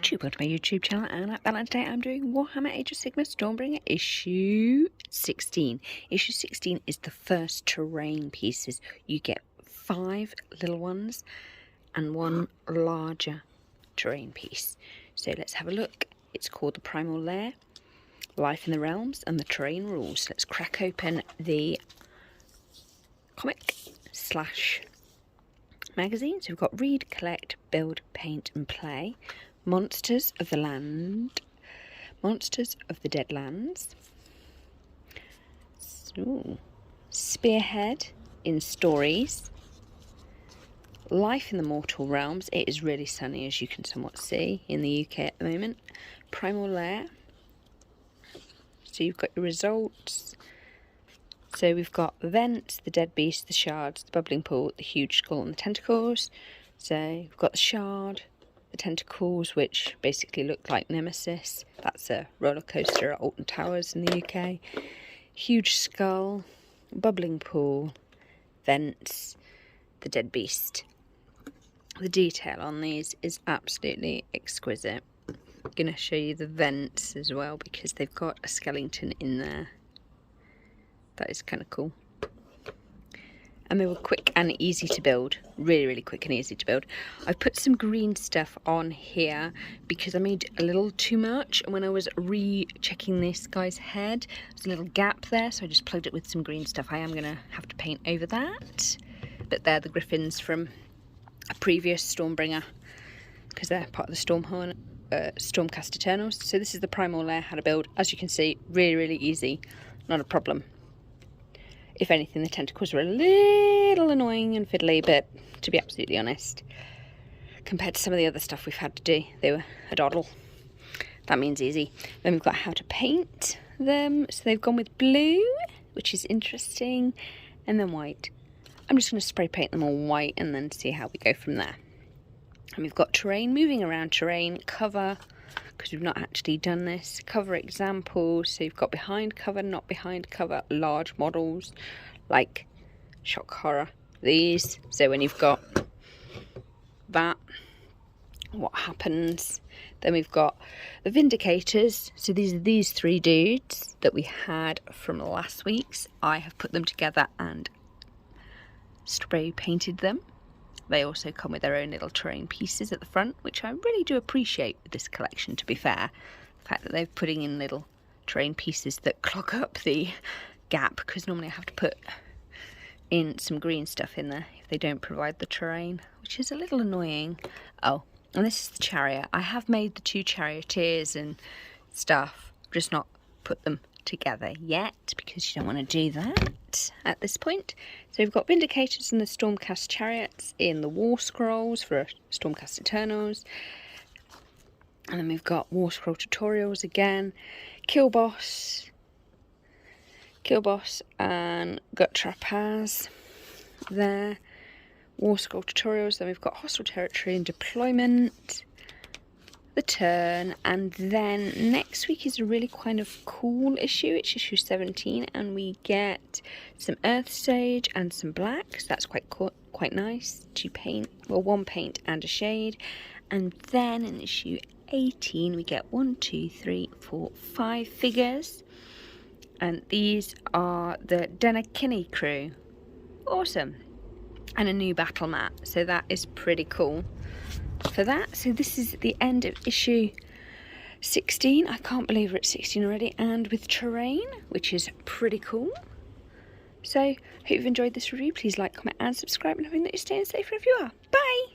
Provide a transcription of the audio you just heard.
YouTube, welcome to my YouTube channel, and at balance today I'm doing Warhammer Age of Sigmar Stormbringer issue 16. Issue 16 is the first terrain pieces. You get 5 little ones and 1 larger terrain piece. So let's have a look. It's called the Primal Lair, Life in the Realms and the Terrain Rules. Let's crack open the comic / magazine. So we've got Read, Collect, Build, Paint and Play. Monsters of the Land. Monsters of the Dead Lands. Ooh. Spearhead in Stories. Life in the Mortal Realms. It is really sunny, as you can somewhat see, in the UK at the moment. Primal Lair. So you've got your results. So we've got the vents, the dead beast, the shards, the bubbling pool, the huge skull and the tentacles. So we've got the shard, the tentacles, which basically look like Nemesis. That's a roller coaster at Alton Towers in the UK. Huge skull, bubbling pool, vents, the dead beast. The detail on these is absolutely exquisite. I'm going to show you the vents as well because they've got a skeleton in there. That is kind of cool. And they were quick and easy to build. Really, really quick and easy to build. I put some green stuff on here because I made a little too much. And when I was rechecking this guy's head, there's a little gap there. So I just plugged it with some green stuff. I am going to have to paint over that. But they're the griffins from a previous Stormbringer because they're part of the Stormcast Eternals. So this is the Primal Lair, how to build. As you can see, really, really easy. Not a problem. If anything, the tentacles were a little annoying and fiddly, but to be absolutely honest, compared to some of the other stuff we've had to do, they were a doddle. That means easy. Then we've got how to paint them. So they've gone with blue, which is interesting, and then white. I'm just going to spray paint them all white and then see how we go from there. And we've got terrain, moving around terrain, cover, because we've not actually done this, cover examples. So you've got behind cover, not behind cover, large models like shock horror, these. So when you've got that, what happens? Then we've got the Vindicators. So these are these 3 dudes that we had from last week's. I have put them together and spray painted them. They also come with their own little terrain pieces at the front, which I really do appreciate with this collection, to be fair. The fact that they're putting in little terrain pieces that clog up the gap, because normally I have to put in some green stuff in there if they don't provide the terrain, which is a little annoying. Oh, and this is the chariot. I have made the 2 charioteers and stuff, just not put them together yet because you don't want to do that at this point. So we've got Vindicators and the Stormcast chariots in the War Scrolls for Stormcast Eternals, and then we've got War Scroll tutorials again, Kill Boss and Gut Trapaz there, War Scroll tutorials. Then we've got Hostile Territory and Deployment, the turn, and then next week is a really kind of cool issue. It's issue 17 and we get some Earth Sage and some black, so that's quite nice to paint. Well, 1 paint and a shade. And then in issue 18 we get 1, 2, 3, 4, 5 figures, and these are the Denakini crew. Awesome. And a new battle mat, so that is pretty cool for that. So this is the end of issue 16. I can't believe we're at 16 already, and with terrain, which is pretty cool. So hope you've enjoyed this review. Please like, comment and subscribe, and hoping that you're staying safe wherever you are. Bye.